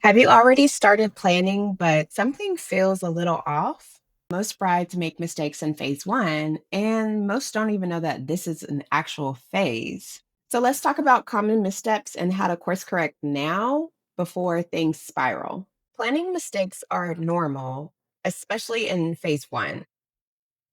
Have you already started planning, but something feels a little off? Most brides make mistakes in phase one, and most don't even know that this is an actual phase. So let's talk about common missteps and how to course correct now before things spiral. Planning mistakes are normal, especially in phase one.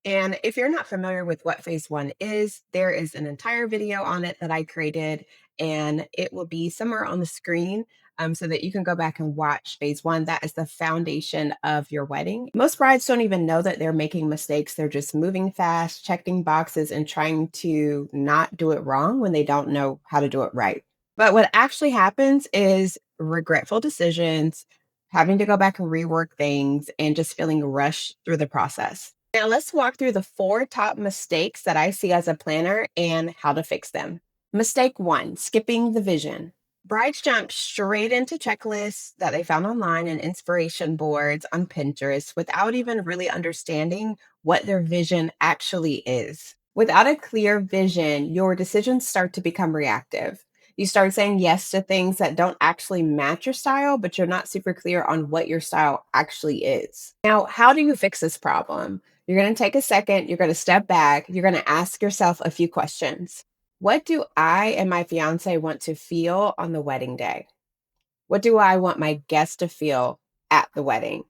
And if you're not familiar with what phase one is, there is an entire video on it that I created, and it will be somewhere on the screen so that you can go back and watch phase one. That is the foundation of your wedding. Most brides don't even know that they're making mistakes. They're just moving fast, checking boxes, and trying to not do it wrong when they don't know how to do it right. But what actually happens is regretful decisions, having to go back and rework things, and just feeling rushed through the process. Now, let's walk through the four top mistakes that I see as a planner and how to fix them. Mistake one, skipping the vision. Brides jump straight into checklists that they found online and inspiration boards on Pinterest without even really understanding what their vision actually is. Without a clear vision, your decisions start to become reactive. You start saying yes to things that don't actually match your style, but you're not super clear on what your style actually is. Now, how do you fix this problem? You're going to take a second, you're going to step back, you're going to ask yourself a few questions. What do I and my fiance want to feel on the wedding day? What do I want my guests to feel at the wedding?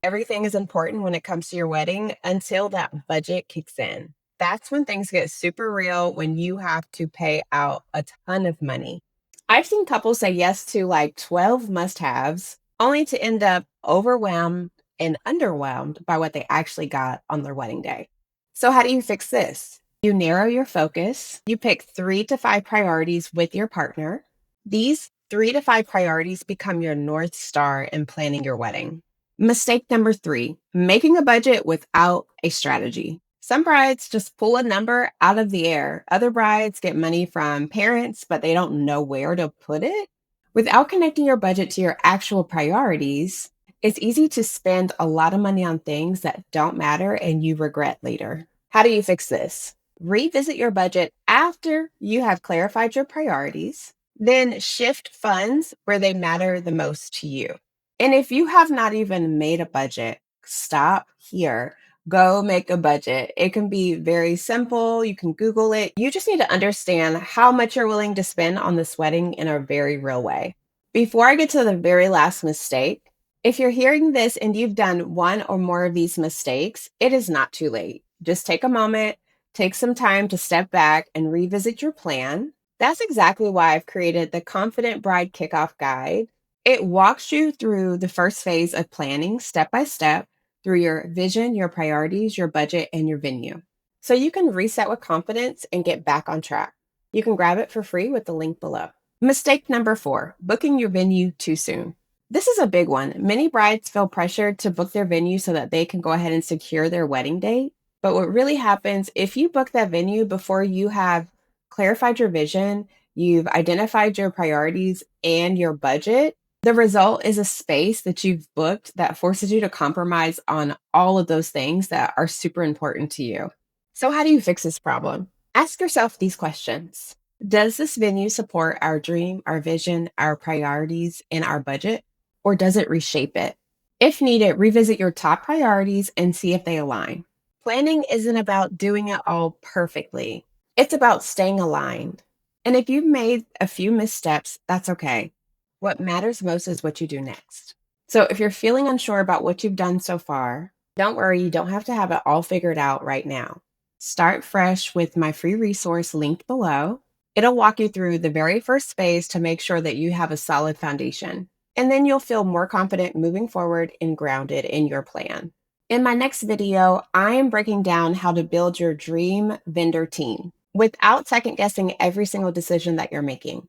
Everything is important when it comes to your wedding until that budget kicks in. That's when things get super real, when you have to pay out a ton of money. I've seen couples say yes to like 12 must haves, only to end up overwhelmed and underwhelmed by what they actually got on their wedding day. So, how do you fix this? You narrow your focus, you pick 3 to 5 priorities with your partner. These 3 to 5 priorities become your North Star in planning your wedding. Mistake number three, making a budget without a strategy. Some brides just pull a number out of the air. Other brides get money from parents, but they don't know where to put it. Without connecting your budget to your actual priorities, it's easy to spend a lot of money on things that don't matter and you regret later. How do you fix this? Revisit your budget after you have clarified your priorities, then shift funds where they matter the most to you. And if you have not even made a budget, stop here. Go make a budget. It can be very simple. You can Google it. You just need to understand how much you're willing to spend on this wedding in a very real way. Before I get to the very last mistake, if you're hearing this and you've done one or more of these mistakes, it is not too late. Just take a moment, take some time to step back and revisit your plan. That's exactly why I've created the Confident Bride Kickoff Guide. It walks you through the first phase of planning step by step through your vision, your priorities, your budget, and your venue. So you can reset with confidence and get back on track. You can grab it for free with the link below. Mistake number four, booking your venue too soon. This is a big one. Many brides feel pressured to book their venue so that they can go ahead and secure their wedding date. But what really happens if you book that venue before you have clarified your vision, you've identified your priorities and your budget, the result is a space that you've booked that forces you to compromise on all of those things that are super important to you. So, how do you fix this problem? Ask yourself these questions. Does this venue support our dream, our vision, our priorities, and our budget? Or does it reshape it? If needed, revisit your top priorities and see if they align. Planning isn't about doing it all perfectly. It's about staying aligned. And if you've made a few missteps, that's okay. What matters most is what you do next. So if you're feeling unsure about what you've done so far, don't worry, you don't have to have it all figured out right now. Start fresh with my free resource linked below. It'll walk you through the very first phase to make sure that you have a solid foundation. And then you'll feel more confident moving forward and grounded in your plan. In my next video, I am breaking down how to build your dream vendor team without second guessing every single decision that you're making.